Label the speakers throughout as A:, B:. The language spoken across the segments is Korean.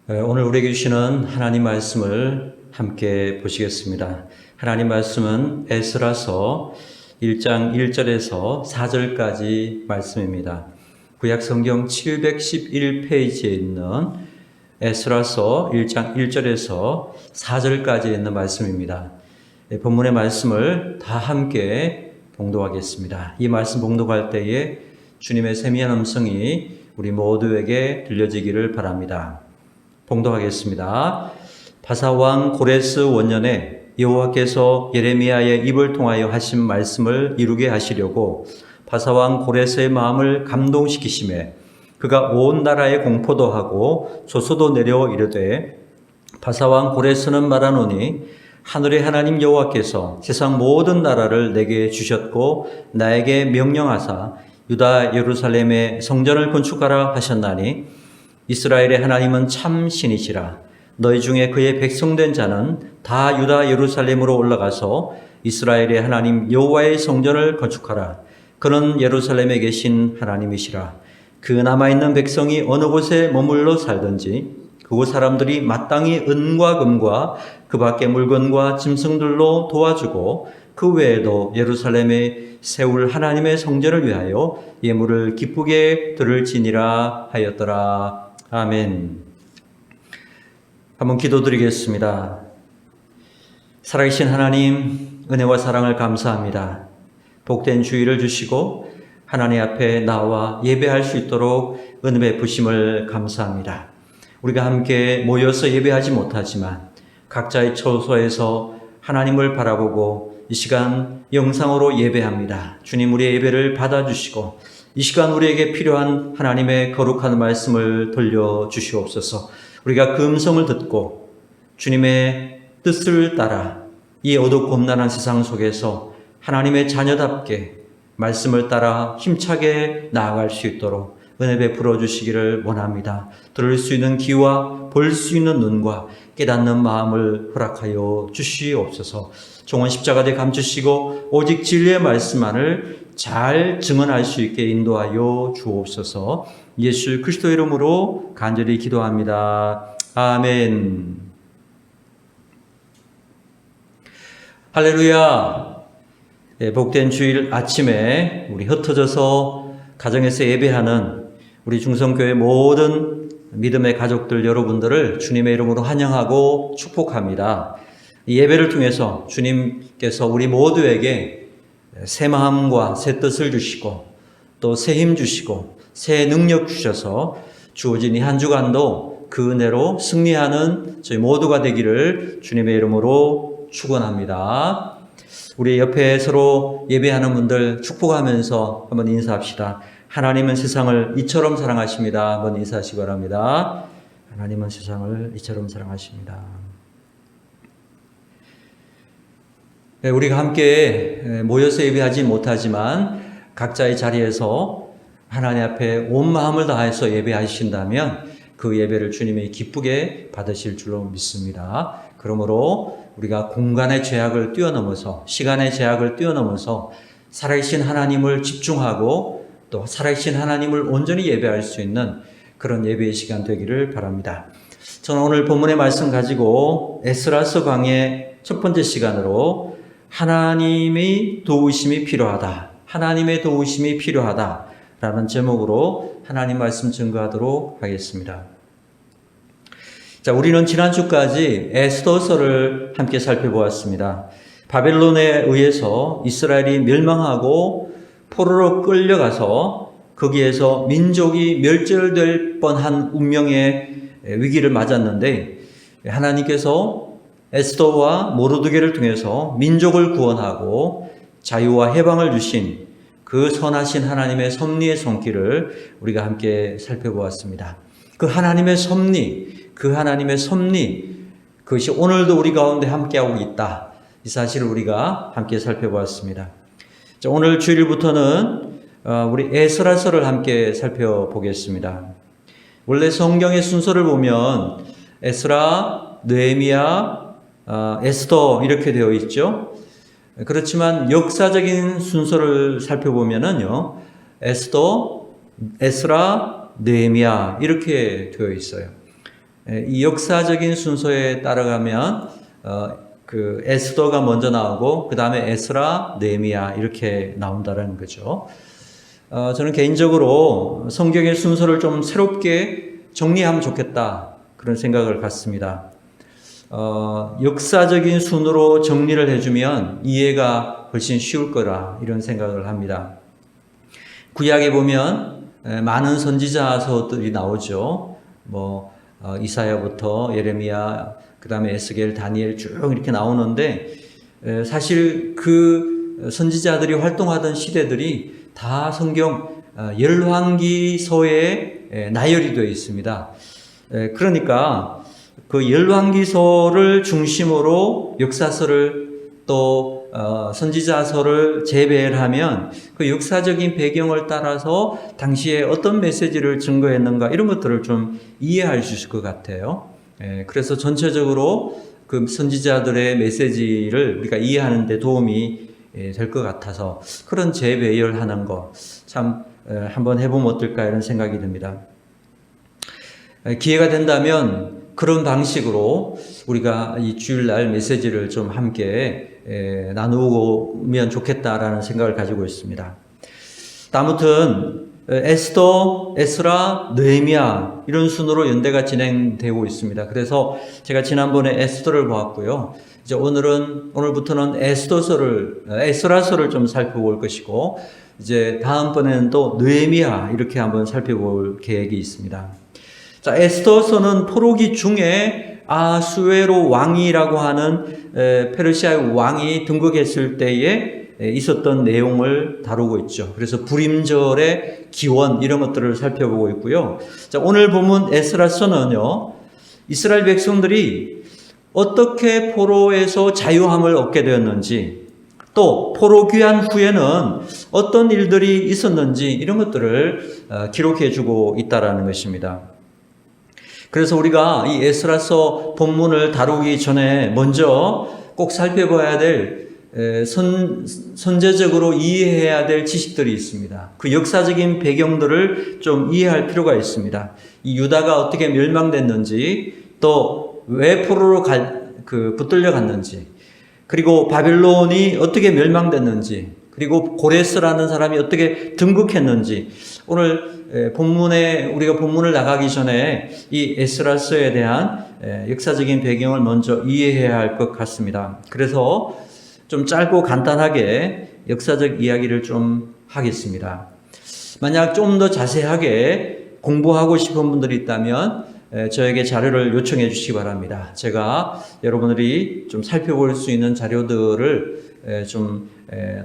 A: 오늘 우리에게 주시는 하나님 말씀을 함께 보시겠습니다. 하나님 말씀은 에스라서 1장 1절에서 4절까지 말씀입니다. 구약 성경 711페이지에 있는 에스라서 1장 1절에서 4절까지 있는 말씀입니다. 본문의 말씀을 다 함께 봉독하겠습니다. 이 말씀 봉독할 때에 주님의 세미한 음성이 우리 모두에게 들려지기를 바랍니다. 봉독하겠습니다. 바사왕 고레스 원년에 여호와께서 예레미야의 입을 통하여 하신 말씀을 이루게 하시려고 바사왕 고레스의 마음을 감동시키시매 그가 온 나라에 공포도 하고 조서도 내려 이르되 바사왕 고레스는 말하노니 하늘의 하나님 여호와께서 세상 모든 나라를 내게 주셨고 나에게 명령하사 유다 예루살렘의 성전을 건축하라 하셨나니 이스라엘의 하나님은 참 신이시라. 너희 중에 그의 백성된 자는 다 유다 예루살렘으로 올라가서 이스라엘의 하나님 여호와의 성전을 건축하라. 그는 예루살렘에 계신 하나님이시라. 그 남아있는 백성이 어느 곳에 머물러 살든지 그곳 사람들이 마땅히 은과 금과 그 밖의 물건과 짐승들로 도와주고 그 외에도 예루살렘에 세울 하나님의 성전을 위하여 예물을 기쁘게 드릴지니라 하였더라. 아멘. 한번 기도드리겠습니다. 살아계신 하나님, 은혜와 사랑을 감사합니다. 복된 주의를 주시고 하나님 앞에 나와 예배할 수 있도록 은혜 베푸심을 감사합니다. 우리가 함께 모여서 예배하지 못하지만 각자의 처소에서 하나님을 바라보고 이 시간 영상으로 예배합니다. 주님, 우리의 예배를 받아주시고 이 시간 우리에게 필요한 하나님의 거룩한 말씀을 들려주시옵소서. 우리가 그 음성을 듣고 주님의 뜻을 따라 이 어둡곤란한 세상 속에서 하나님의 자녀답게 말씀을 따라 힘차게 나아갈 수 있도록 은혜 베풀어 주시기를 원합니다. 들을 수 있는 귀와 볼 수 있는 눈과 깨닫는 마음을 허락하여 주시옵소서. 종은 십자가에 감추시고 오직 진리의 말씀만을 잘 증언할 수 있게 인도하여 주옵소서. 예수 그리스도 이름으로 간절히 기도합니다. 아멘. 할렐루야. 복된 주일 아침에 우리 흩어져서 가정에서 예배하는 우리 중성교회 모든 믿음의 가족들 여러분들을 주님의 이름으로 환영하고 축복합니다. 이 예배를 통해서 주님께서 우리 모두에게 새 마음과 새 뜻을 주시고 또 새 힘 주시고 새 능력 주셔서 주어진 이 한 주간도 그 은혜로 승리하는 저희 모두가 되기를 주님의 이름으로 축원합니다. 우리 옆에 서로 예배하는 분들 축복하면서 한번 인사합시다. 하나님은 세상을 이처럼 사랑하십니다. 한번 인사하시기 바랍니다. 하나님은 세상을 이처럼 사랑하십니다. 우리가 함께 모여서 예배하지 못하지만 각자의 자리에서 하나님 앞에 온 마음을 다해서 예배하신다면 그 예배를 주님이 기쁘게 받으실 줄로 믿습니다. 그러므로 우리가 공간의 제약을 뛰어넘어서 시간의 제약을 뛰어넘어서 살아계신 하나님을 집중하고 또 살아계신 하나님을 온전히 예배할 수 있는 그런 예배의 시간 되기를 바랍니다. 저는 오늘 본문의 말씀 가지고 에스라서 강의 첫 번째 시간으로 하나님의 도우심이 필요하다. 하나님의 도우심이 필요하다. 라는 제목으로 하나님 말씀 증거하도록 하겠습니다. 자, 우리는 지난주까지 에스더서를 함께 살펴보았습니다. 바벨론에 의해서 이스라엘이 멸망하고 포로로 끌려가서 거기에서 민족이 멸절될 뻔한 운명의 위기를 맞았는데 하나님께서 에스더와 모르드게를 통해서 민족을 구원하고 자유와 해방을 주신 그 선하신 하나님의 섭리의 손길을 우리가 함께 살펴보았습니다. 그 하나님의 섭리, 그것이 오늘도 우리 가운데 함께하고 있다. 이 사실을 우리가 함께 살펴보았습니다. 자, 오늘 주일부터는 우리 에스라서를 함께 살펴보겠습니다. 원래 성경의 순서를 보면 에스라, 느헤미야, 에스더 이렇게 되어 있죠. 그렇지만 역사적인 순서를 살펴보면은요, 에스더, 에스라, 느헤미야 이렇게 되어 있어요. 이 역사적인 순서에 따라가면 그 에스더가 먼저 나오고 그 다음에 에스라, 느헤미야 이렇게 나온다는 거죠. 저는 개인적으로 성경의 순서를 좀 새롭게 정리하면 좋겠다 그런 생각을 갖습니다. 역사적인 순으로 정리를 해주면 이해가 훨씬 쉬울 거라 이런 생각을 합니다. 구약에 보면 많은 선지자서들이 나오죠. 이사야부터 예레미야, 그 다음에 에스겔, 다니엘 쭉 이렇게 나오는데 사실 그 선지자들이 활동하던 시대들이 다 성경 열왕기서에 나열이 되어 있습니다. 그러니까 그 열왕기서를 중심으로 역사서를 또 선지자서를 재배를 하면 그 역사적인 배경을 따라서 당시에 어떤 메시지를 증거했는가 이런 것들을 좀 이해할 수 있을 것 같아요. 그래서 전체적으로 그 선지자들의 메시지를 우리가 이해하는 데 도움이 될 것 같아서 그런 재배열하는 거 참 한번 해보면 어떨까 이런 생각이 듭니다. 기회가 된다면 그런 방식으로 우리가 이 주일날 메시지를 좀 함께 나누면 좋겠다라는 생각을 가지고 있습니다. 아무튼 에스더, 에스라, 느헤미야 이런 순으로 연대가 진행되고 있습니다. 그래서 제가 지난번에 에스더를 보았고요. 이제 오늘부터는 에스라서를 좀 살펴볼 것이고 이제 다음번에는 또 느헤미야 이렇게 한번 살펴볼 계획이 있습니다. 자, 에스더서는 포로기 중에 아수에로 왕이라고 하는 페르시아의 왕이 등극했을 때에 있었던 내용을 다루고 있죠. 그래서 불임절의 기원 이런 것들을 살펴보고 있고요. 자, 오늘 본문 에스라서는요, 이스라엘 백성들이 어떻게 포로에서 자유함을 얻게 되었는지, 또 포로 귀환 후에는 어떤 일들이 있었는지 이런 것들을 기록해 주고 있다라는 것입니다. 그래서 우리가 이 에스라서 본문을 다루기 전에 먼저 꼭 살펴봐야 될 선제적으로 이해해야 될 지식들이 있습니다. 그 역사적인 배경들을 좀 이해할 필요가 있습니다. 이 유다가 어떻게 멸망됐는지, 또 왜 포로로 붙들려 갔는지, 그리고 바벨론이 어떻게 멸망됐는지, 그리고 고레스라는 사람이 어떻게 등극했는지, 오늘 본문에 우리가 본문을 나가기 전에 이 에스라서에 대한 역사적인 배경을 먼저 이해해야 할 것 같습니다. 그래서 좀 짧고 간단하게 역사적 이야기를 좀 하겠습니다. 만약 좀 더 자세하게 공부하고 싶은 분들이 있다면 저에게 자료를 요청해 주시기 바랍니다. 제가 여러분들이 좀 살펴볼 수 있는 자료들을 좀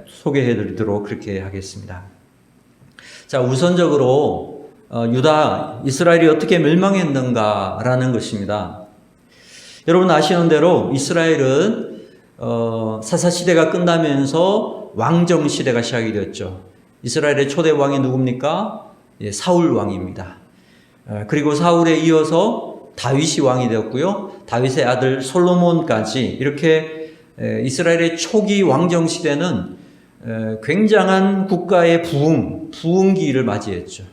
A: 소개해 드리도록 그렇게 하겠습니다. 자, 우선적으로 이스라엘이 어떻게 멸망했는가라는 것입니다. 여러분 아시는 대로 이스라엘은 사사시대가 끝나면서 왕정시대가 시작이 되었죠. 이스라엘의 초대 왕이 누굽니까? 사울 왕입니다. 그리고 사울에 이어서 다윗이 왕이 되었고요. 다윗의 아들 솔로몬까지 이렇게 이스라엘의 초기 왕정시대는 굉장한 국가의 부흥기를 맞이했죠.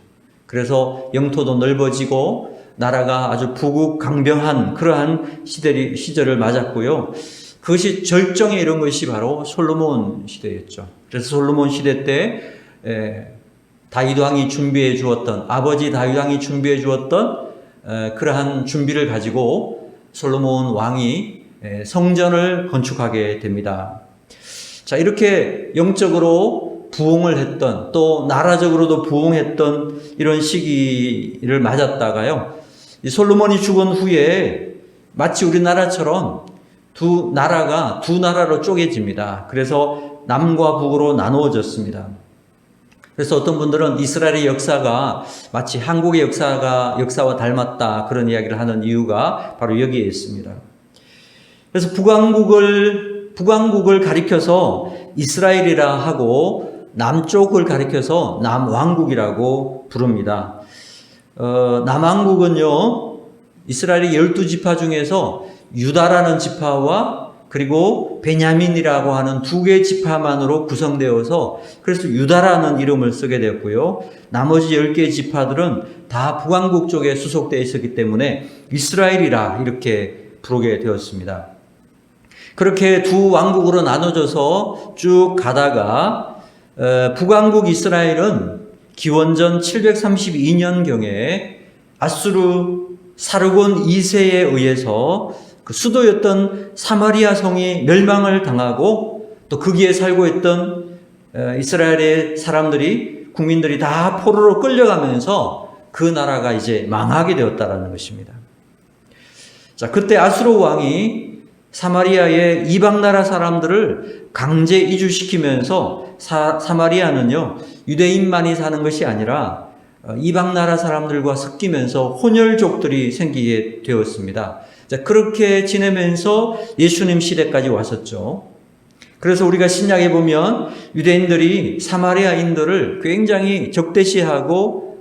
A: 그래서 영토도 넓어지고 나라가 아주 부국강병한 그러한 시절을 맞았고요. 그것이 절정에 이른 것이 바로 솔로몬 시대였죠. 그래서 솔로몬 시대 때 다윗 왕이 준비해 주었던, 아버지 다윗 왕이 준비해 주었던 그러한 준비를 가지고 솔로몬 왕이 성전을 건축하게 됩니다. 자, 이렇게 영적으로 부흥을 했던, 또 나라적으로도 부흥했던 이런 시기를 맞았다가요, 이 솔로몬이 죽은 후에 마치 우리나라처럼 두 나라로 쪼개집니다. 그래서 남과 북으로 나누어졌습니다. 그래서 어떤 분들은 이스라엘의 역사가 마치 한국의 역사와 닮았다 그런 이야기를 하는 이유가 바로 여기에 있습니다. 그래서 북왕국을 가리켜서 이스라엘이라 하고 남쪽을 가리켜서 남왕국이라고 부릅니다. 남왕국은요, 이스라엘의 12지파 중에서 유다라는 지파와 그리고 베냐민이라고 하는 두 개의 지파만으로 구성되어서 그래서 유다라는 이름을 쓰게 되었고요. 나머지 10개의 지파들은 다 북왕국 쪽에 수속되어 있었기 때문에 이스라엘이라 이렇게 부르게 되었습니다. 그렇게 두 왕국으로 나눠져서 쭉 가다가 북왕국 이스라엘은 기원전 732년경에 아수르 사르곤 2세에 의해서 그 수도였던 사마리아 성이 멸망을 당하고 또 거기에 살고 있던 이스라엘의 사람들이 국민들이 다 포로로 끌려가면서 그 나라가 이제 망하게 되었다라는 것입니다. 자, 그때 아수르 왕이 사마리아의 이방 나라 사람들을 강제 이주시키면서 사마리아는요 유대인만이 사는 것이 아니라 이방 나라 사람들과 섞이면서 혼혈족들이 생기게 되었습니다. 자, 그렇게 지내면서 예수님 시대까지 왔었죠. 그래서 우리가 신약에 보면 유대인들이 사마리아인들을 굉장히 적대시하고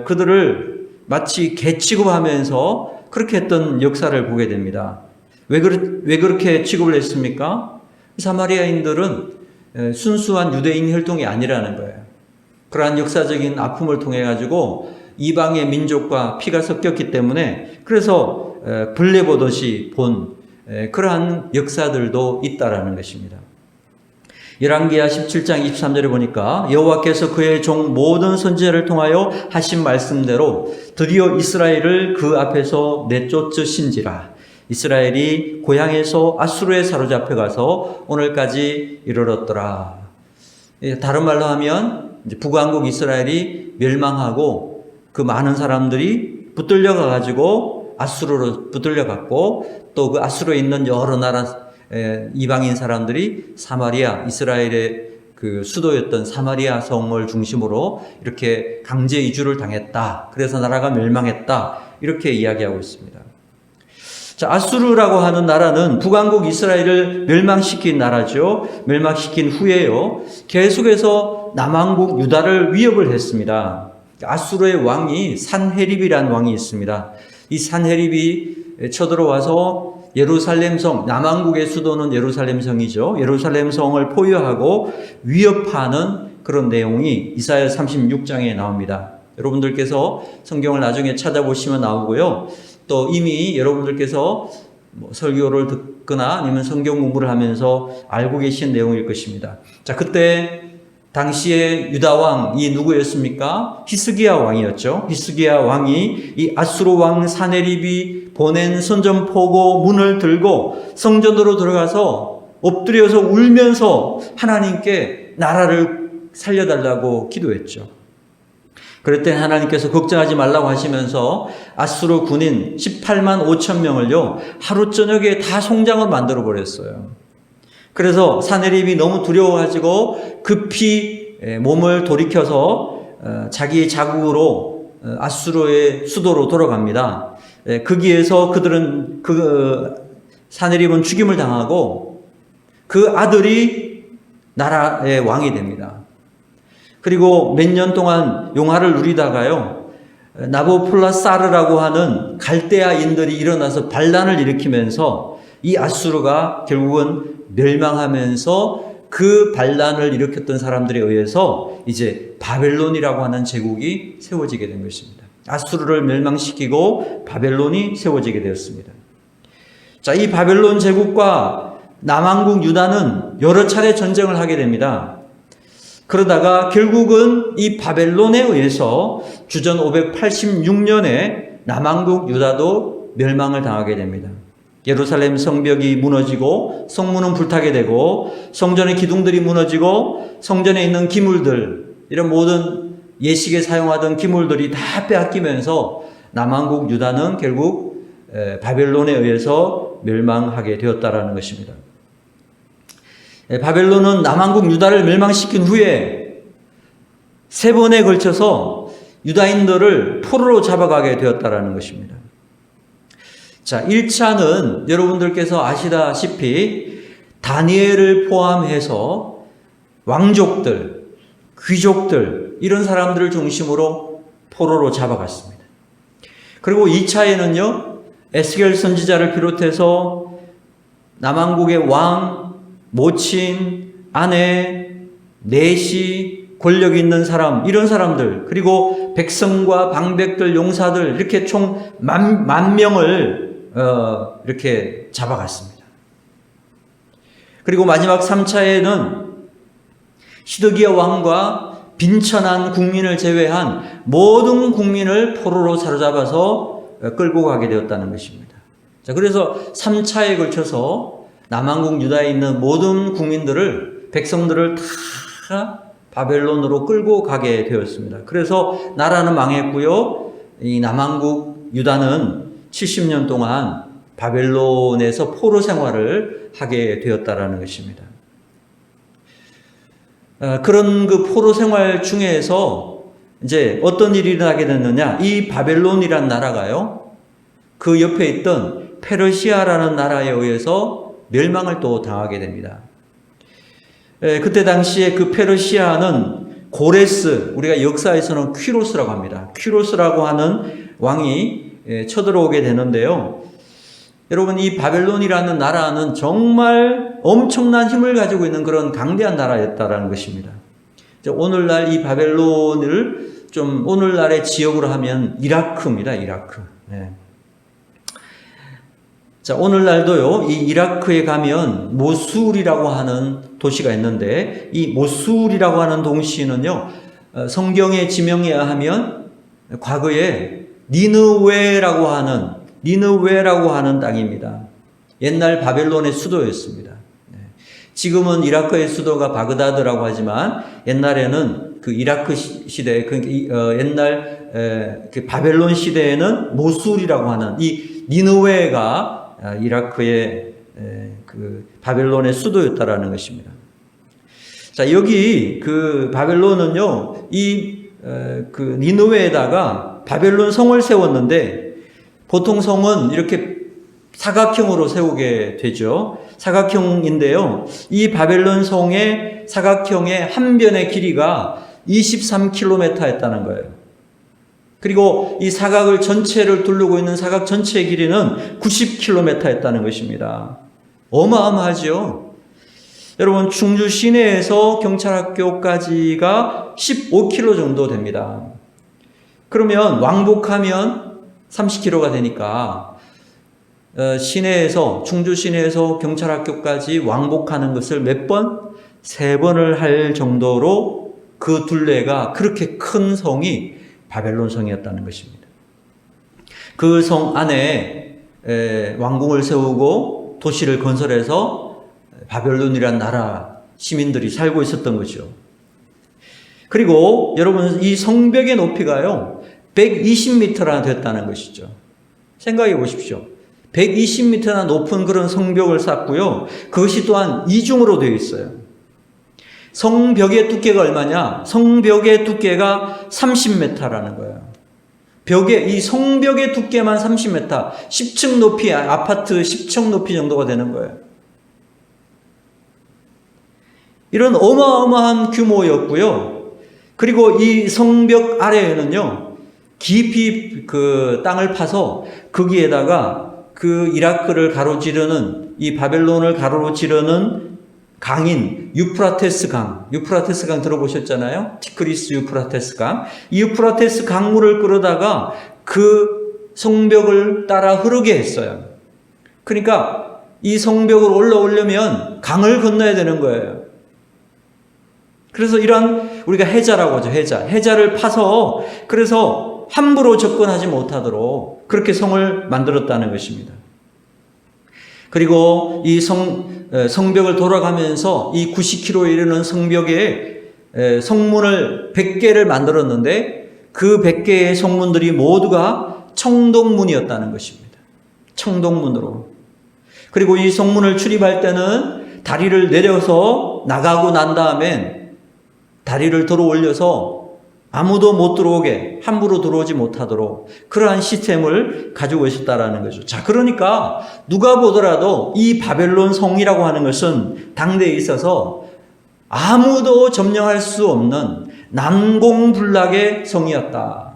A: 그들을 마치 개 취급하면서 그렇게 했던 역사를 보게 됩니다. 왜 그렇게 취급을 했습니까? 사마리아인들은 순수한 유대인 혈통이 아니라는 거예요. 그러한 역사적인 아픔을 통해 가지고 이방의 민족과 피가 섞였기 때문에 그래서 벌레 보듯이 본 그러한 역사들도 있다라는 것입니다. 열왕기하 17장 23절에 보니까 여호와께서 그의 종 모든 선지자를 통하여 하신 말씀대로 드디어 이스라엘을 그 앞에서 내쫓으신지라. 이스라엘이 고향에서 아수르에 사로잡혀 가서 오늘까지 이르렀더라. 다른 말로 하면 북왕국 이스라엘이 멸망하고 그 많은 사람들이 붙들려 가지고 아수르로 붙들려 갔고 또 그 아수르에 있는 여러 나라 이방인 사람들이 사마리아 이스라엘의 그 수도였던 사마리아 성을 중심으로 이렇게 강제 이주를 당했다. 그래서 나라가 멸망했다. 이렇게 이야기하고 있습니다. 자, 아수르라고 하는 나라는 북왕국 이스라엘을 멸망시킨 나라죠. 멸망시킨 후에요. 계속해서 남왕국 유다를 위협을 했습니다. 아수르의 왕이 산헤립이라는 왕이 있습니다. 이 산헤립이 쳐들어와서 예루살렘 성, 남왕국의 수도는 예루살렘 성이죠. 예루살렘 성을 포위하고 위협하는 그런 내용이 이사야 36장에 나옵니다. 여러분들께서 성경을 나중에 찾아보시면 나오고요. 또 이미 여러분들께서 설교를 듣거나 아니면 성경 공부를 하면서 알고 계신 내용일 것입니다. 자, 그때 당시에 유다 왕이 누구였습니까? 히스기야 왕이었죠. 히스기야 왕이 이 아수르 왕 사네립이 보낸 선전포고 문을 들고 성전으로 들어가서 엎드려서 울면서 하나님께 나라를 살려달라고 기도했죠. 그랬더니 하나님께서 걱정하지 말라고 하시면서 아수르 군인 18만 5천 명을요 하루 저녁에 다 송장을 만들어 버렸어요. 그래서 사네립이 너무 두려워가지고 급히 몸을 돌이켜서 자기의 자국으로 아수르의 수도로 돌아갑니다. 거기에서 그들은 사네립은 죽임을 당하고 그 아들이 나라의 왕이 됩니다. 그리고 몇 년 동안 용화를 누리다가요, 나보폴라사르라고 하는 갈대아인들이 일어나서 반란을 일으키면서 이 아수르가 결국은 멸망하면서 그 반란을 일으켰던 사람들에 의해서 이제 바벨론이라고 하는 제국이 세워지게 된 것입니다. 아수르를 멸망시키고 바벨론이 세워지게 되었습니다. 자, 이 바벨론 제국과 남왕국 유다는 여러 차례 전쟁을 하게 됩니다. 그러다가 결국은 이 바벨론에 의해서 주전 586년에 남왕국 유다도 멸망을 당하게 됩니다. 예루살렘 성벽이 무너지고 성문은 불타게 되고 성전의 기둥들이 무너지고 성전에 있는 기물들, 이런 모든 예식에 사용하던 기물들이 다 빼앗기면서 남왕국 유다는 결국 바벨론에 의해서 멸망하게 되었다라는 것입니다. 바벨론은 남왕국 유다를 멸망시킨 후에 3번에 걸쳐서 유다인들을 포로로 잡아가게 되었다라는 것입니다. 자, 1차는 여러분들께서 아시다시피 다니엘을 포함해서 왕족들, 귀족들, 이런 사람들을 중심으로 포로로 잡아갔습니다. 그리고 2차에는요, 에스겔 선지자를 비롯해서 남왕국의 왕, 모친, 아내, 내시, 권력 있는 사람, 이런 사람들, 그리고 백성과 방백들, 용사들, 이렇게 총 만 명을 이렇게 잡아갔습니다. 그리고 마지막 3차에는 시드기야 왕과 빈천한 국민을 제외한 모든 국민을 포로로 사로잡아서 끌고 가게 되었다는 것입니다. 자, 그래서 3차에 걸쳐서 남한국 유다에 있는 모든 국민들을, 백성들을 다 바벨론으로 끌고 가게 되었습니다. 그래서 나라는 망했고요. 이 남한국 유다는 70년 동안 바벨론에서 포로 생활을 하게 되었다라는 것입니다. 그런 그 포로 생활 중에서 이제 어떤 일이 일어나게 됐느냐? 이 바벨론이란 나라가요, 그 옆에 있던 페르시아라는 나라에 의해서 멸망을 또 당하게 됩니다. 그때 당시에 그 페르시아는 고레스, 우리가 역사에서는 퀴로스라고 합니다. 퀴로스라고 하는 왕이 쳐들어오게 되는데요. 여러분, 이 바벨론이라는 나라는 정말 엄청난 힘을 가지고 있는 그런 강대한 나라였다라는 것입니다. 오늘날 이 바벨론을 좀 오늘날의 지역으로 하면 이라크입니다. 이라크. 네. 자, 오늘날도요, 이 이라크에 가면 모술이라고 하는 도시가 있는데, 이 모술이라고 하는 도시는요, 성경의 지명에 의하면 과거에 니느웨라고 하는 땅입니다. 옛날 바벨론의 수도였습니다. 지금은 이라크의 수도가 바그다드라고 하지만 옛날에는 그 이라크 시대, 옛날 그 바벨론 시대에는 모술이라고 하는 이 니느웨가 이라크의 그 바벨론의 수도였다라는 것입니다. 자, 여기 그 바벨론은요, 그 니느웨에다가 바벨론 성을 세웠는데, 보통 성은 이렇게 사각형으로 세우게 되죠. 사각형인데요, 이 바벨론 성의 사각형의 한 변의 길이가 23km였다는 거예요. 그리고 이 사각을 전체를 두르고 있는 사각 전체의 길이는 90km였다는 것입니다. 어마어마하죠. 여러분, 충주 시내에서 경찰학교까지가 15km 정도 됩니다. 그러면 왕복하면 30km가 되니까 충주 시내에서 경찰학교까지 왕복하는 것을 몇 번? 3번을 할 정도로 그 둘레가, 그렇게 큰 성이 바벨론 성이었다는 것입니다. 그 성 안에 왕궁을 세우고 도시를 건설해서 바벨론이란 나라 시민들이 살고 있었던 거죠. 그리고 여러분, 이 성벽의 높이가요 120m나 됐다는 것이죠. 생각해 보십시오. 120m나 높은 그런 성벽을 쌓고요, 그것이 또한 이중으로 되어 있어요. 성벽의 두께가 얼마냐? 성벽의 두께가 30m라는 거예요. 이 성벽의 두께만 30m, 10층 높이, 아파트 10층 높이 정도가 되는 거예요. 이런 어마어마한 규모였고요. 그리고 이 성벽 아래에는요, 깊이 그 땅을 파서 거기에다가 그 이라크를 가로지르는, 이 바벨론을 가로지르는 강인 유프라테스 강 들어보셨잖아요. 티그리스 유프라테스 강. 이 유프라테스 강물을 끌어다가 그 성벽을 따라 흐르게 했어요. 그러니까 이 성벽을 올라오려면 강을 건너야 되는 거예요. 그래서 이런, 우리가 해자라고 하죠. 해자를 파서, 그래서 함부로 접근하지 못하도록 그렇게 성을 만들었다는 것입니다. 그리고 이 성벽을 돌아가면서 이 90km에 이르는 성벽에 성문을 100개를 만들었는데, 그 100개의 성문들이 모두가 청동문이었다는 것입니다. 청동문으로. 그리고 이 성문을 출입할 때는 다리를 내려서 나가고 난 다음엔 다리를 들어 올려서 아무도 못 들어오게, 함부로 들어오지 못하도록 그러한 시스템을 가지고 있었다라는 거죠. 자, 그러니까 누가 보더라도 이 바벨론 성이라고 하는 것은 당대에 있어서 아무도 점령할 수 없는 난공불락의 성이었다.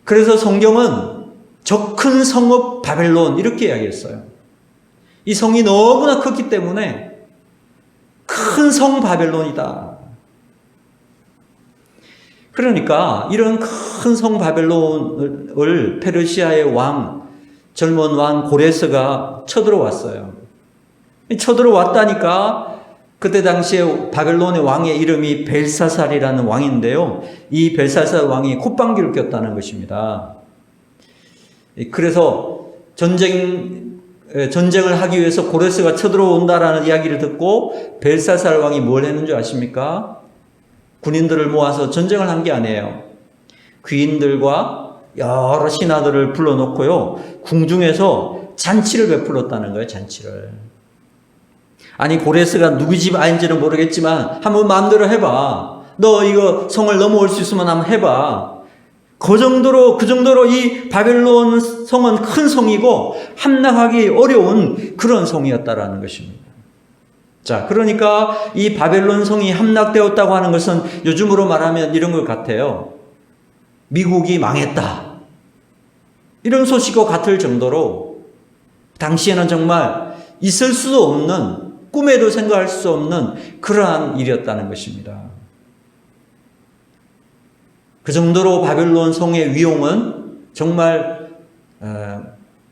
A: 그래서 성경은 저 큰 성읍 바벨론 이렇게 이야기했어요. 이 성이 너무나 컸기 때문에 큰 성 바벨론이다. 그러니까 이런 큰 성 바벨론을 페르시아의 젊은 왕 고레스가 쳐들어왔어요. 쳐들어왔다니까 그때 당시에 바벨론의 왕의 이름이 벨사살이라는 왕인데요. 이 벨사살 왕이 콧방귀를 꼈다는 것입니다. 그래서 전쟁을 하기 위해서 고레스가 쳐들어온다라는 이야기를 듣고 벨사살 왕이 뭘 했는 줄 아십니까? 군인들을 모아서 전쟁을 한 게 아니에요. 귀인들과 여러 신하들을 불러놓고요. 궁중에서 잔치를 베풀었다는 거예요. 잔치를. 아니 고레스가 누구 집 아인지는 모르겠지만 한번 마음대로 해봐. 너 이거 성을 넘어올 수 있으면 한번 해봐. 그 정도로 이 바벨론 성은 큰 성이고 함락하기 어려운 그런 성이었다라는 것입니다. 자, 그러니까 이 바벨론 성이 함락되었다고 하는 것은 요즘으로 말하면 이런 것 같아요. 미국이 망했다. 이런 소식과 같을 정도로 당시에는 정말 있을 수도 없는, 꿈에도 생각할 수 없는 그러한 일이었다는 것입니다. 그 정도로 바벨론 성의 위용은 정말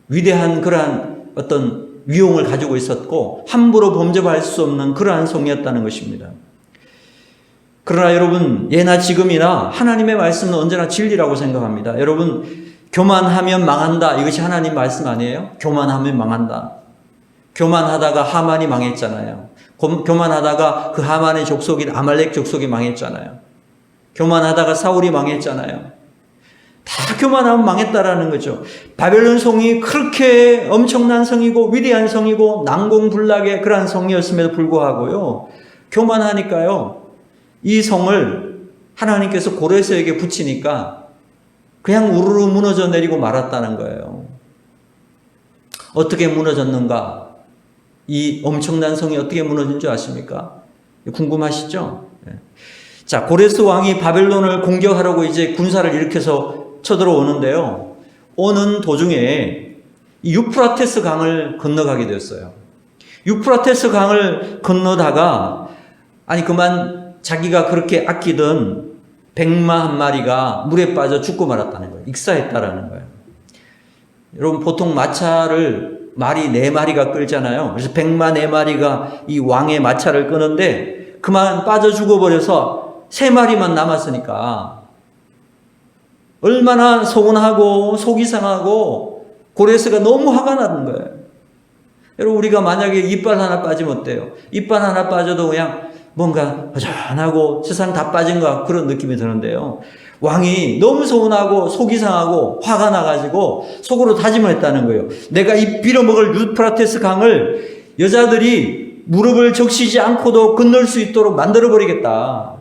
A: 위대한 그러한 어떤 위용을 가지고 있었고 함부로 범접할 수 없는 그러한 성이었다는 것입니다. 그러나 여러분, 예나 지금이나 하나님의 말씀은 언제나 진리라고 생각합니다. 여러분, 교만하면 망한다. 이것이 하나님 말씀 아니에요? 교만하면 망한다. 교만하다가 하만이 망했잖아요. 교만하다가 그 하만의 족속인 아말렉 족속이 망했잖아요. 교만하다가 사울이 망했잖아요. 다 교만하면 망했다라는 거죠. 바벨론 성이 그렇게 엄청난 성이고 위대한 성이고 난공불락의 그러한 성이었음에도 불구하고요. 교만하니까요. 이 성을 하나님께서 고레스에게 붙이니까 그냥 우르르 무너져 내리고 말았다는 거예요. 어떻게 무너졌는가? 이 엄청난 성이 어떻게 무너진 줄 아십니까? 궁금하시죠? 자, 고레스 왕이 바벨론을 공격하려고 이제 군사를 일으켜서 쳐들어오는데요. 오는 도중에 유프라테스 강을 건너가게 됐어요. 유프라테스 강을 건너다가 그만 자기가 그렇게 아끼던 백마 한 마리가 물에 빠져 죽고 말았다는 거예요. 익사했다라는 거예요. 여러분, 보통 마차를 말이 4마리가 끌잖아요. 그래서 백마 4마리가 이 왕의 마차를 끄는데 그만 빠져 죽어버려서 3마리만 남았으니까 얼마나 서운하고 속이 상하고 고레스가 너무 화가 나는 거예요. 여러분, 우리가 만약에 이빨 하나 빠지면 어때요? 이빨 하나 빠져도 그냥 뭔가 허전하고 세상 다 빠진 것 같고 그런 느낌이 드는데요. 왕이 너무 서운하고 속이 상하고 화가 나가지고 속으로 다짐을 했다는 거예요. 내가 이 빌어먹을 유프라테스 강을 여자들이 무릎을 적시지 않고도 건널 수 있도록 만들어버리겠다.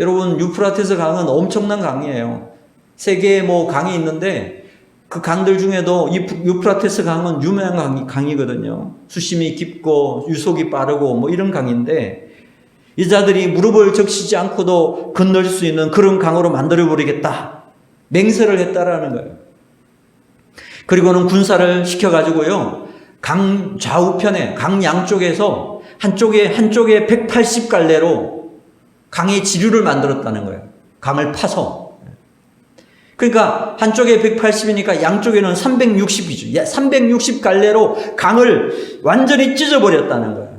A: 여러분, 유프라테스 강은 엄청난 강이에요. 세계에 강이 있는데 그 강들 중에도 유프라테스 강은 유명한 강이거든요. 수심이 깊고 유속이 빠르고 이런 강인데 여자들이 무릎을 적시지 않고도 건널 수 있는 그런 강으로 만들어버리겠다. 맹세를 했다라는 거예요. 그리고는 군사를 시켜가지고요. 강 좌우편에, 강 양쪽에서 한쪽에 180갈래로 강의 지류를 만들었다는 거예요. 강을 파서. 그러니까 한쪽에 180이니까 양쪽에는 360이죠. 360갈래로 강을 완전히 찢어버렸다는 거예요.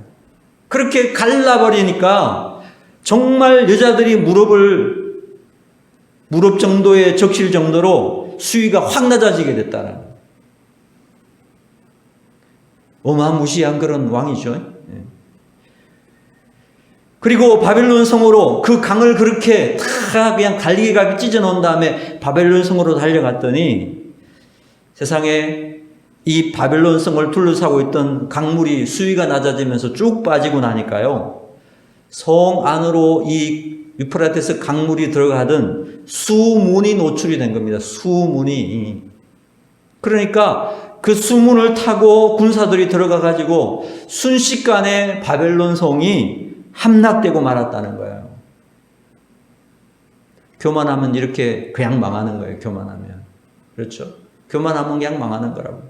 A: 그렇게 갈라버리니까 정말 여자들이 무릎 정도에 적실 정도로 수위가 확 낮아지게 됐다는 거예요. 어마무시한 그런 왕이죠. 그리고 바벨론 성으로 그 강을 그렇게 다 그냥 갈기갈기 찢어 놓은 다음에 바벨론 성으로 달려갔더니 세상에 이 바벨론 성을 둘러싸고 있던 강물이 수위가 낮아지면서 쭉 빠지고 나니까요. 성 안으로 이 유프라테스 강물이 들어가던 수문이 노출이 된 겁니다. 수문이. 그러니까 그 수문을 타고 군사들이 들어가 가지고 순식간에 바벨론 성이 함락되고 말았다는 거예요. 교만하면 이렇게 그냥 망하는 거예요. 교만하면. 그렇죠? 교만하면 그냥 망하는 거라고.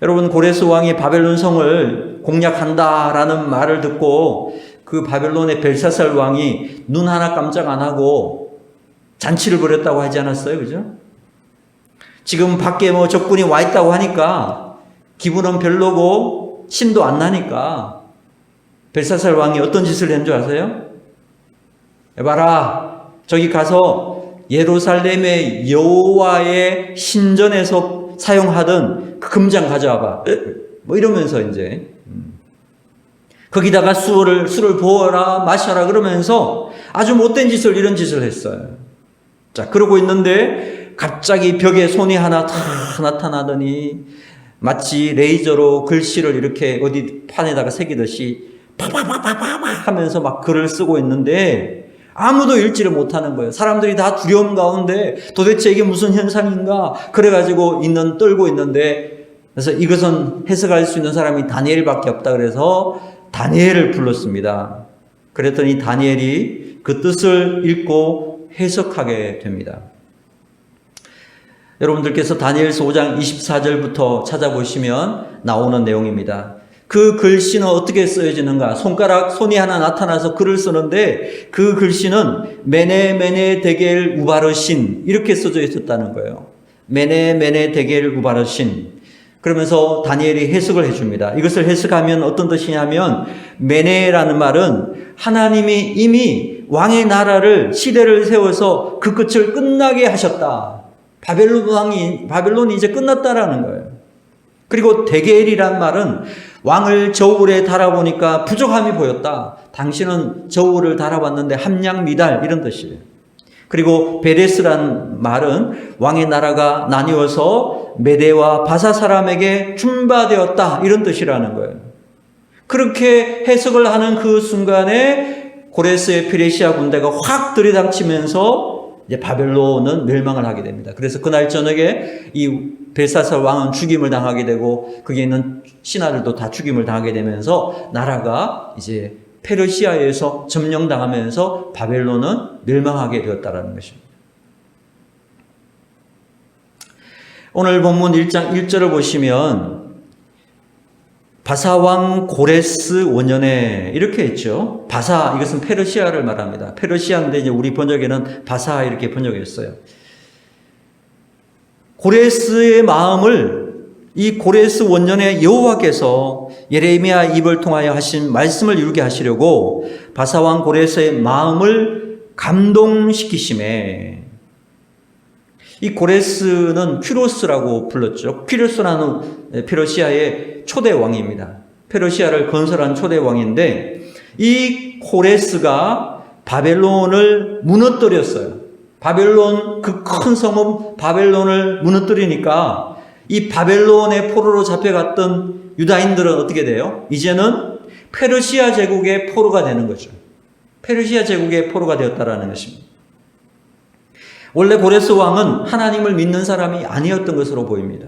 A: 여러분, 고레스 왕이 바벨론 성을 공략한다라는 말을 듣고 그 바벨론의 벨사살 왕이 눈 하나 깜짝 안 하고 잔치를 벌였다고 하지 않았어요? 그죠? 지금 밖에 뭐 적군이 와 있다고 하니까 기분은 별로고 신도 안 나니까 벨사살 왕이 어떤 짓을 한 줄 아세요? 봐라, 저기 가서 예루살렘의 여호와의 신전에서 사용하던 그 금장 가져와봐. 뭐 이러면서 이제 거기다가 술을 부어라 마셔라 그러면서 아주 못된 짓을 이런 짓을 했어요. 자, 그러고 있는데 갑자기 벽에 손이 하나 탁 나타나더니 마치 레이저로 글씨를 이렇게 어디 판에다가 새기듯이 팍팍팍팍팍 하면서 막 글을 쓰고 있는데 아무도 읽지를 못하는 거예요. 사람들이 다 두려움 가운데 도대체 이게 무슨 현상인가 그래가지고 떨고 있는데, 그래서 이것은 해석할 수 있는 사람이 다니엘밖에 없다 그래서 다니엘을 불렀습니다. 그랬더니 다니엘이 그 뜻을 읽고 해석하게 됩니다. 여러분들께서 다니엘서 5장 24절부터 찾아보시면 나오는 내용입니다. 그 글씨는 어떻게 쓰여지는가? 손이 하나 나타나서 글을 쓰는데 그 글씨는 메네 데겔 우바르신 이렇게 써져 있었다는 거예요. 메네 데겔 우바르신. 그러면서 다니엘이 해석을 해줍니다. 이것을 해석하면 어떤 뜻이냐면 메네라는 말은 하나님이 이미 왕의 나라를 시대를 세워서 그 끝을 끝나게 하셨다. 바벨론이 이제 끝났다라는 거예요. 그리고 데겔이란 말은 왕을 저울에 달아보니까 부족함이 보였다. 당신은 저울을 달아봤는데 함량미달 이런 뜻이에요. 그리고 베레스란 말은 왕의 나라가 나뉘어서 메대와 바사 사람에게 준바되었다 이런 뜻이라는 거예요. 그렇게 해석을 하는 그 순간에 고레스의 페르시아 군대가 확 들이닥치면서 이제 바벨론은 멸망을 하게 됩니다. 그래서 그날 저녁에 이 벨사살 왕은 죽임을 당하게 되고 거기에 있는 신하들도 다 죽임을 당하게 되면서 나라가 이제 페르시아에서 점령당하면서 바벨론은 멸망하게 되었다는 것입니다. 오늘 본문 1장 1절을 보시면 바사왕 고레스 5년에 이렇게 했죠. 바사, 이것은 페르시아를 말합니다. 페르시아인데 이제 우리 번역에는 바사 이렇게 번역했어요. 고레스의 마음을 이 고레스 원년에 여호와께서 예레미야 입을 통하여 하신 말씀을 이루게 하시려고 바사왕 고레스의 마음을 감동시키심에, 이 고레스는 퀴로스라고 불렀죠. 퀴로스라는 페르시아의 초대 왕입니다. 페르시아를 건설한 초대 왕인데 이 고레스가 바벨론을 무너뜨렸어요. 바벨론 그 큰 성읍 바벨론을 무너뜨리니까 이 바벨론의 포로로 잡혀갔던 유다인들은 어떻게 돼요? 이제는 페르시아 제국의 포로가 되는 거죠. 페르시아 제국의 포로가 되었다라는 것입니다. 원래 고레스 왕은 하나님을 믿는 사람이 아니었던 것으로 보입니다.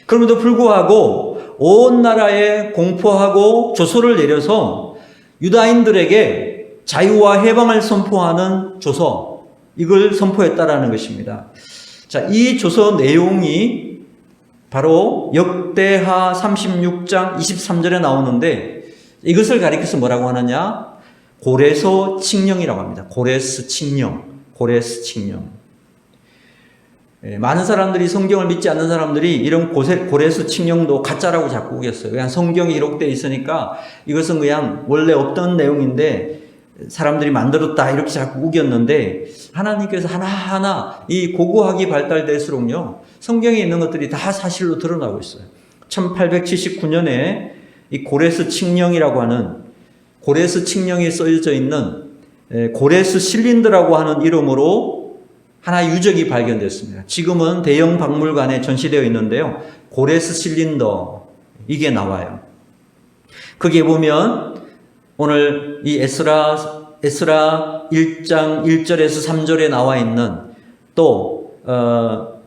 A: 그럼에도 불구하고 온 나라에 공포하고 조서를 내려서 유다인들에게 자유와 해방을 선포하는 조서, 이걸 선포했다라는 것입니다. 자, 이 조서 내용이 바로 역대하 36장 23절에 나오는데 이것을 가리켜서 뭐라고 하느냐? 고레서 칙령이라고 합니다. 고레스 칙령. 고레스 칙령. 많은 사람들이, 성경을 믿지 않는 사람들이 이런 고레스 칙령도 가짜라고 자꾸 우겼어요. 그냥 성경이 기록되어 있으니까 이것은 그냥 원래 없던 내용인데 사람들이 만들었다 이렇게 자꾸 우겼는데, 하나님께서 하나하나 이 고고학이 발달될수록요 성경에 있는 것들이 다 사실로 드러나고 있어요. 1879년에 이 고레스 칙령이라고 하는, 고레스 칙령이 써져 있는 고레스 실린더라고 하는 이름으로 하나의 유적이 발견됐습니다. 지금은 대형 박물관에 전시되어 있는데요. 고레스 실린더, 이게 나와요. 거기에 보면 오늘 이 에스라 1장 1절에서 3절에 나와 있는, 또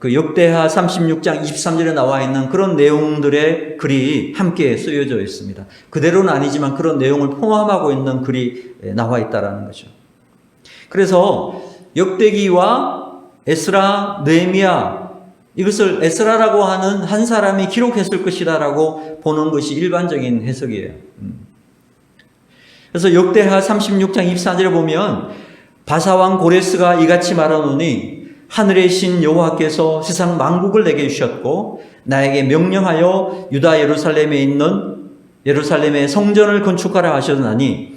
A: 그 역대하 36장 23절에 나와 있는 그런 내용들의 글이 함께 쓰여져 있습니다. 그대로는 아니지만 그런 내용을 포함하고 있는 글이 나와 있다라는 거죠. 그래서 역대기와 에스라, 느헤미야, 이것을 에스라라고 하는 한 사람이 기록했을 것이다라고 보는 것이 일반적인 해석이에요. 그래서 역대하 36장 24절에 보면 바사왕 고레스가 이같이 말하노니 하늘의 신 여호와께서 세상 만국을 내게 주셨고 나에게 명령하여 유다 예루살렘에 있는 예루살렘의 성전을 건축하라 하셨나니